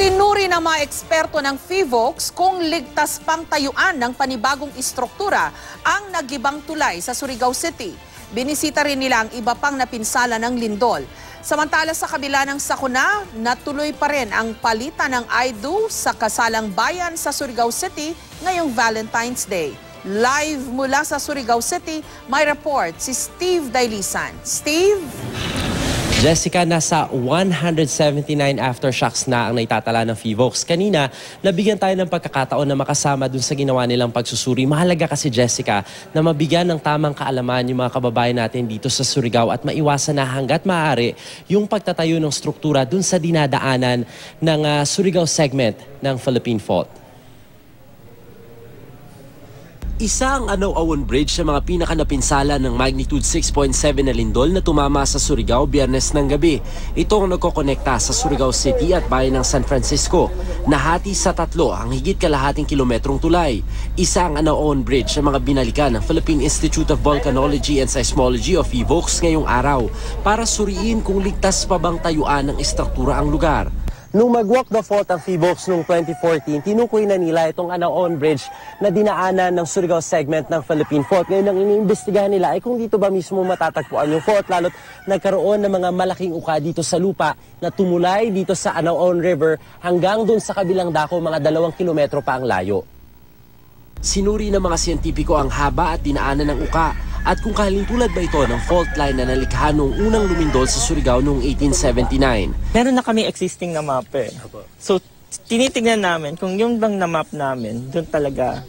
Itinuri ng mga eksperto ng FIVOX kung ligtas pang tayuan ng panibagong istruktura ang nagibang tulay sa Surigao City. Binisita rin nila ang iba pang napinsala ng lindol. Samantala sa kabila ng sakuna, natuloy pa rin ang palitan ng IDU sa kasalang bayan sa Surigao City ngayong Valentine's Day. Live mula sa Surigao City, may report si Steve Dailisan. Steve? Jessica, nasa 179 aftershocks na ang naitatala ng FIVOX. Kanina, nabigyan tayo ng pagkakataon na makasama dun sa ginawa nilang pagsusuri. Mahalaga kasi, Jessica, na mabigyan ng tamang kaalaman yung mga kababayan natin dito sa Surigao at maiwasan na hanggat maaari yung pagtatayo ng struktura dun sa dinadaanan ng Surigao segment ng Philippine Fault. Isa ang Anaw-Awon Bridge sa mga pinakanapinsala ng magnitude 6.7 na lindol na tumama sa Surigao Biyernes ng gabi. Ito ang nagkokonekta sa Surigao City at bayan ng San Francisco. Nahati sa tatlo ang higit kalahating kilometrong tulay. Isa ang Anaw-Awon Bridge sa mga binalikan ng Philippine Institute of Volcanology and Seismology of FIVOX ngayong araw para suriin kung ligtas pa bang tayuan ng istruktura ang lugar. Nung mag-walk the fault ang FIVOX noong 2014, tinukoy na nila itong Anaw-Awon Bridge na dinaanan ng Surigao segment ng Philippine Fault. Ngayon, ang iniimbestigahan nila ay kung dito ba mismo matatagpuan yung fault, lalo't nagkaroon ng mga malaking uka dito sa lupa na tumulay dito sa Anaw-Awon River hanggang doon sa kabilang dako, mga 2 kilometro pa ang layo. Sinuri ng mga siyentipiko ang haba at dinaanan ng uka at kung kahalintulad ba ito ng fault line na nalikha noong unang lumindol sa Surigao noong 1879. Meron na kami existing na map eh. So, tinitignan namin kung yung bang na-map namin, doon talaga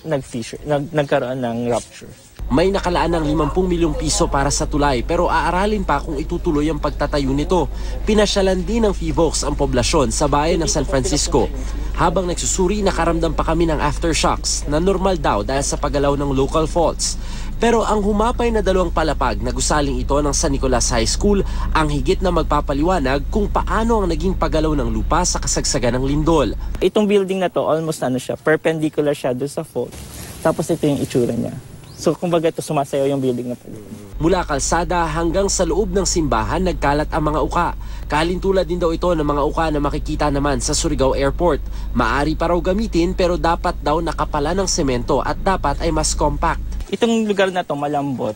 nagkaroon ng rupture. May nakalaan ng 50 milyong piso para sa tulay pero aaralin pa kung itutuloy ang pagtatayo nito. Pinasyalan din ng FIVOX ang poblasyon sa bayan ng San Francisco. Habang nagsusuri, nakaramdam pa kami ng aftershocks na normal daw dahil sa paggalaw ng local faults. Pero ang humapay na 2 palapag na gusaling ito ng San Nicolas High School ang higit na magpapaliwanag kung paano ang naging paggalaw ng lupa sa kasagsagan ng lindol. Itong building na to, almost perpendicular siya doon sa fault. Tapos ito yung itsura niya. So kumbaga ito sumasayaw yung building na to. Mula kalsada hanggang sa loob ng simbahan nagkalat ang mga uka. Kalintulad din daw ito ng mga uka na makikita naman sa Surigao Airport. Maari pa raw gamitin pero dapat daw nakapala ng semento at dapat ay mas compact. Itong lugar na to malambot,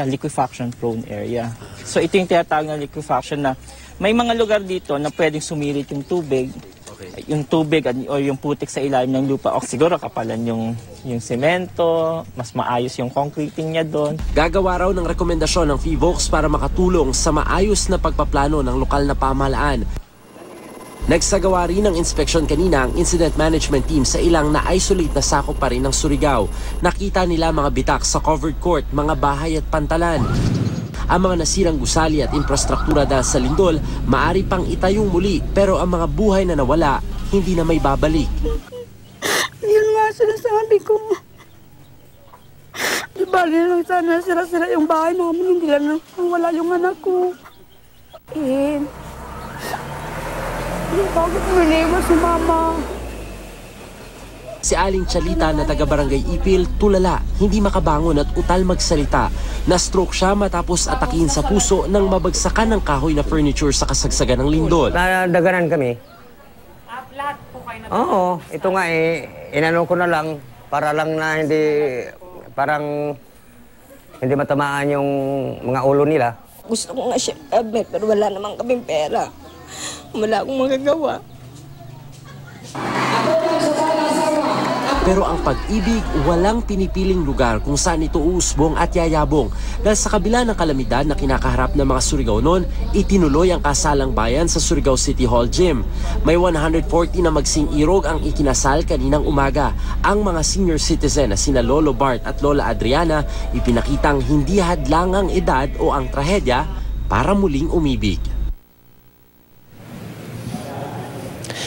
liquefaction prone area. So ito yung tinatawag na liquefaction na may mga lugar dito na pwedeng sumirit yung tubig. Yung tubig o yung putik sa ilalim ng lupa, o siguro kapalan yung semento, mas maayos yung concreting niya doon. Gagawa raw ng rekomendasyon ng FIVOX para makatulong sa maayos na pagpaplano ng lokal na pamahalaan. Nagsagawa rin ng inspeksyon kanina ang incident management team sa ilang na-isolate na sakop pa rin ng Surigao. Nakita nila mga bitak sa covered court, mga bahay at pantalan. Ang mga nasirang gusali at infrastruktura dahil sa lindol, maari pang itayong muli pero ang mga buhay na nawala, hindi na may babalik. Yun nga sinasabi ko. Di bali lang sana sira-sira yung bahay namin, hindi lang wala yung anak ko. Bakit maniwas si mama? Si Aling Chalita na taga-barangay Ipil, tulala, hindi makabangon at utal magsalita. Na-stroke siya matapos atakin sa puso nang mabagsakan ng kahoy na furniture sa kasagsagan ng lindol. Nadaganan kami. Lahat po kayo na. Oo, ito nga inano ko na lang para lang na parang hindi matamaan yung mga ulo nila. Gusto ko nga siya pero wala namang kaming pera. Wala akong magagawa. Pero ang pag-ibig, walang pinipiling lugar kung saan ito uusbong at yayabong. Dahil sa kabila ng kalamidad na kinakaharap ng mga Surigao noon, itinuloy ang kasalang bayan sa Surigao City Hall Gym. May 140 na magsing irog ang ikinasal kaninang umaga. Ang mga senior citizen na sina Lolo Bart at Lola Adriana, ipinakitang hindi hadlang ang edad o ang trahedya para muling umibig.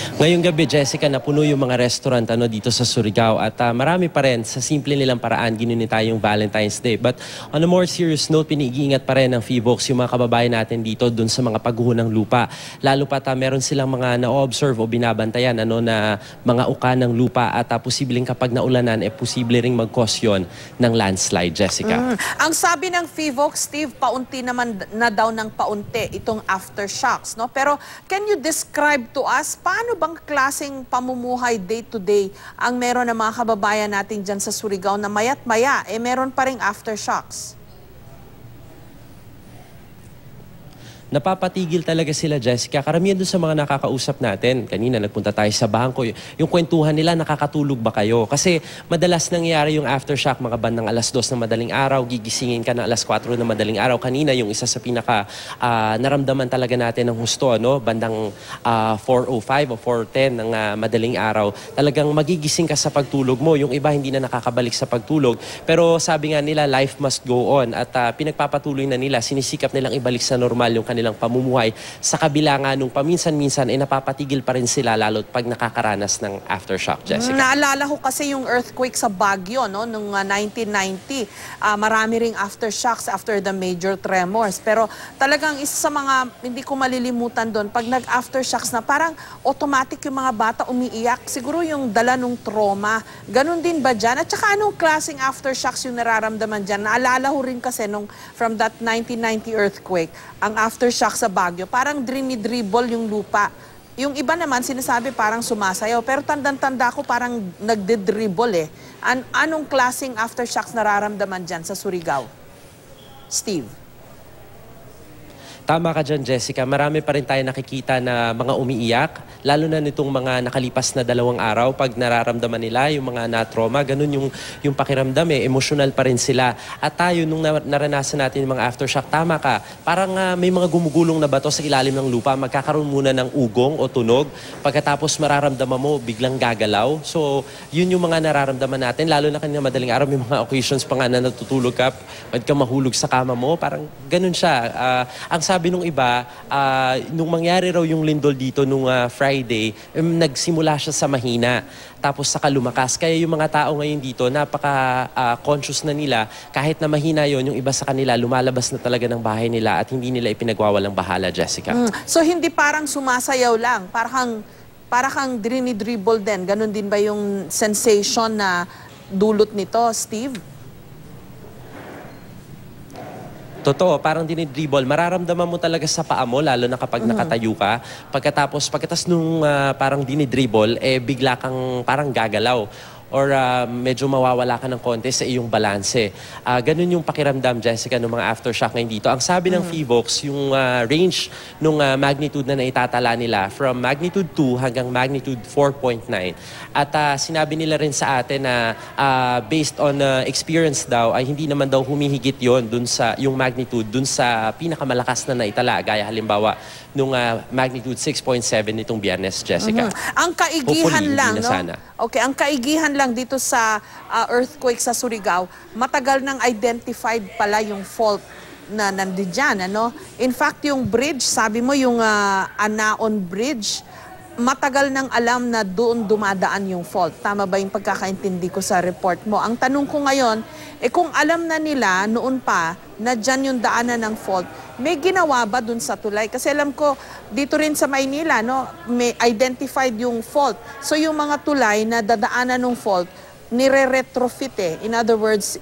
Ngayong gabi, Jessica, napuno yung mga restaurant dito sa Surigao at marami pa rin sa simple nilang paraan ginunita yung Valentine's Day. But on a more serious note, pinag-iingat pa rin ng FIVOX yung mga kababayan natin dito dun sa mga paghuhon ng lupa. Lalo pa meron silang mga na-observe o binabantayan na mga uka ng lupa at posibleng kapag naulanan, posible ring mag-cause yun ng landslide, Jessica. Ang sabi ng FIVOX, Steve, paunti naman na daw ng paunti itong aftershocks, no? Pero can you describe to us paano bang klaseng pamumuhay day-to-day ang meron ng mga kababayan natin dyan sa Surigao na mayat-maya, meron pa ring aftershocks? Napapatigil talaga sila, Jessica. Karamihan doon sa mga nakakausap natin. Kanina nagpunta tayo sa bangko. Yung kwentuhan nila, nakakatulog ba kayo? Kasi madalas nangyayari yung aftershock mga bandang alas 2 ng madaling araw, gigisingin ka na alas 4 ng madaling araw. Kanina yung isa sa pinaka naramdaman talaga natin ng husto, bandang 4:05 o 4:10 ng madaling araw. Talagang magigising ka sa pagtulog mo. Yung iba hindi na nakakabalik sa pagtulog. Pero sabi nga nila, life must go on. At pinagpapatuloy na nila, sinisikap nilang ibalik sa normal yung kanilang pamumuhay. Sa kabila nga nung paminsan-minsan napapatigil pa rin sila lalo't pag nakakaranas ng aftershock, Jessica. Naalala ko kasi yung earthquake sa Baguio noong 1990. Marami ring aftershocks after the major tremors. Pero talagang isa sa mga hindi ko malilimutan doon, pag nag-aftershocks na parang automatic yung mga bata umiiyak. Siguro yung dala nung trauma. Ganon din ba dyan? At saka anong klaseng aftershocks yung nararamdaman dyan? Naalala ko rin kasi from that 1990 earthquake, ang aftershock sa Baguio, parang dribble yung lupa. Yung iba naman sinasabi parang sumasayaw, pero tandang-tanda ko parang nagde-dribble Anong klaseng aftershocks nararamdaman dyan sa Surigao? Steve? Tama ka dyan, Jessica. Marami pa rin tayo nakikita na mga umiiyak, lalo na nitong mga nakalipas na 2 araw. Pag nararamdaman nila yung mga na-trauma, ganun yung pakiramdam emosyonal pa rin sila. At tayo, nung naranasan natin yung mga aftershock, tama ka, parang may mga gumugulong na bato sa ilalim ng lupa, magkakaroon muna ng ugong o tunog, pagkatapos mararamdaman mo, biglang gagalaw. So, yun yung mga nararamdaman natin, lalo na kanina madaling araw, may mga occasions pa nga na natutulog ka, pwede ka mahulog sa kama mo, parang ganun siya. Ang sabi nung iba, nung mangyari raw yung lindol dito nung Friday, nagsimula siya sa mahina. Tapos saka lumakas. Kaya yung mga tao ngayon dito, napaka-conscious na nila. Kahit na mahina yon, yung iba sa kanila, lumalabas na talaga ng bahay nila at hindi nila ipinagwawalang bahala, Jessica. So hindi parang sumasayaw lang, parang drinidribble din. Ganon din ba yung sensation na dulot nito, Steve? Totoo, parang dinidribble. Mararamdaman mo talaga sa paa mo, lalo na kapag nakatayo ka. Pagkatapos nung parang dinidribble, bigla kang parang gagalaw. Or medyo mawawala ka ng konti sa iyong balanse. Ganun yung pakiramdam, Jessica, ng mga aftershock ngayon dito. Ang sabi ng FIVOX, yung range ng magnitude na naitatala nila from magnitude 2 hanggang magnitude 4.9. At sinabi nila rin sa atin na based on experience daw, ay hindi naman daw humihigit yon dun sa yung magnitude dun sa pinakamalakas na naitala. Gaya halimbawa, nung magnitude 6.7 nitong Biyernes, Jessica. Ang kaigihan lang, no? Sana. Okay, ang kaigihan lang dito sa earthquake sa Surigao, matagal nang identified pala yung fault na nandiyan, In fact, yung bridge, sabi mo yung Anaon Bridge, matagal nang alam na doon dumadaan yung fault. Tama ba yung pagkakaintindi ko sa report mo? Ang tanong ko ngayon, kung alam na nila noon pa na dyan yung daanan ng fault, may ginawa ba dun sa tulay? Kasi alam ko, dito rin sa Maynila, may identified yung fault. So yung mga tulay na dadaanan ng fault, nire-retrofit In other words,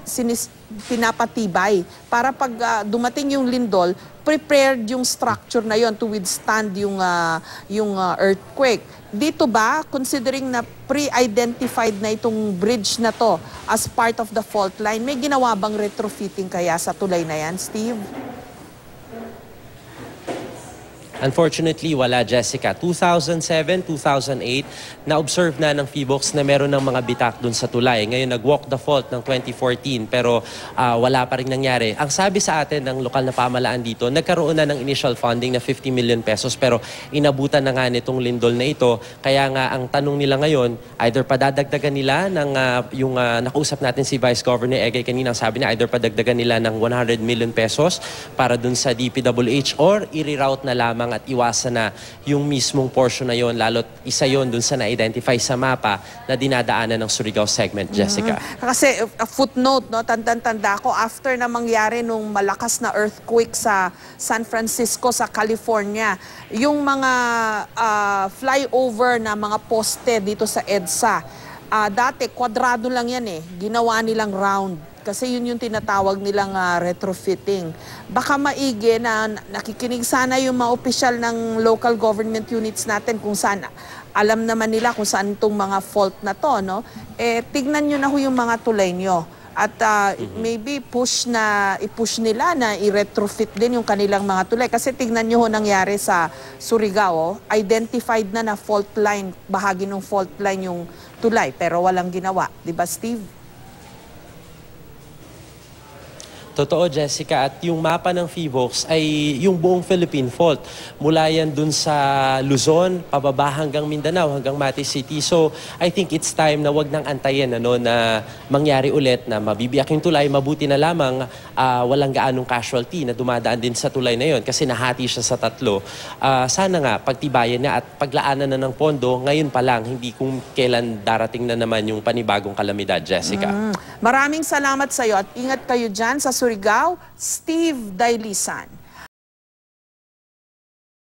pinapatibay. Para pag dumating yung lindol, prepared yung structure na yon to withstand yung earthquake. Dito ba, considering na pre-identified na itong bridge na to as part of the fault line, may ginawa bang retrofitting kaya sa tulay na yan, Steve? Unfortunately, wala, Jessica. 2007, 2008, na-observe na ng FIVOX na meron ng mga bitak dun sa tulay. Ngayon, nag-walk the fault ng 2014, pero wala pa rin nangyari. Ang sabi sa atin ng lokal na pamahalaan dito, nagkaroon na ng initial funding na 50 million pesos, pero inabutan na nga nitong lindol na ito. Kaya nga, ang tanong nila ngayon, either padadagdagan nila ng yung nakausap natin si Vice Governor Egay kanina, sabi niya, either padagdagan nila ng 100 million pesos para dun sa DPWH or i-reroute na lamang lamang at iwasan na yung mismong portion na yon, lalo't isa yon dun sa na-identify sa mapa na dinadaanan ng Surigao segment, Jessica. Kasi a footnote, no, tanda ko, after na mangyari nung malakas na earthquake sa San Francisco, sa California, yung mga flyover na mga poste dito sa EDSA, dati kwadrado lang yan eh, ginawa nilang round. Kasi yun yung tinatawag nilang retrofitting. Baka maigi na nakikinig sana yung mga opisyal ng local government units natin kung saan alam naman nila kung saan itong mga fault na to, no? Tignan nyo na ho yung mga tulay nyo. At maybe ipush nila na i-retrofit din yung kanilang mga tulay. Kasi tignan nyo ho nangyari sa Surigao, identified na fault line, bahagi ng fault line yung tulay, pero walang ginawa. Diba, Steve? Totoo, Jessica. At yung mapa ng PHIVOLCS ay yung buong Philippine fault. Mula yan dun sa Luzon, pababa hanggang Mindanao, hanggang Mati City. So, I think it's time na wag nang antayin na mangyari ulit na mabibiyak yung tulay. Mabuti na lamang walang gaanong casualty na dumadaan din sa tulay na yon kasi nahati siya sa tatlo. Sana nga, pagtibayan niya at paglaanan na ng pondo, ngayon pa lang, hindi kung kailan darating na naman yung panibagong kalamidad, Jessica. Maraming salamat sa iyo at ingat kayo dyan sa Surigao, Steve Dailisan.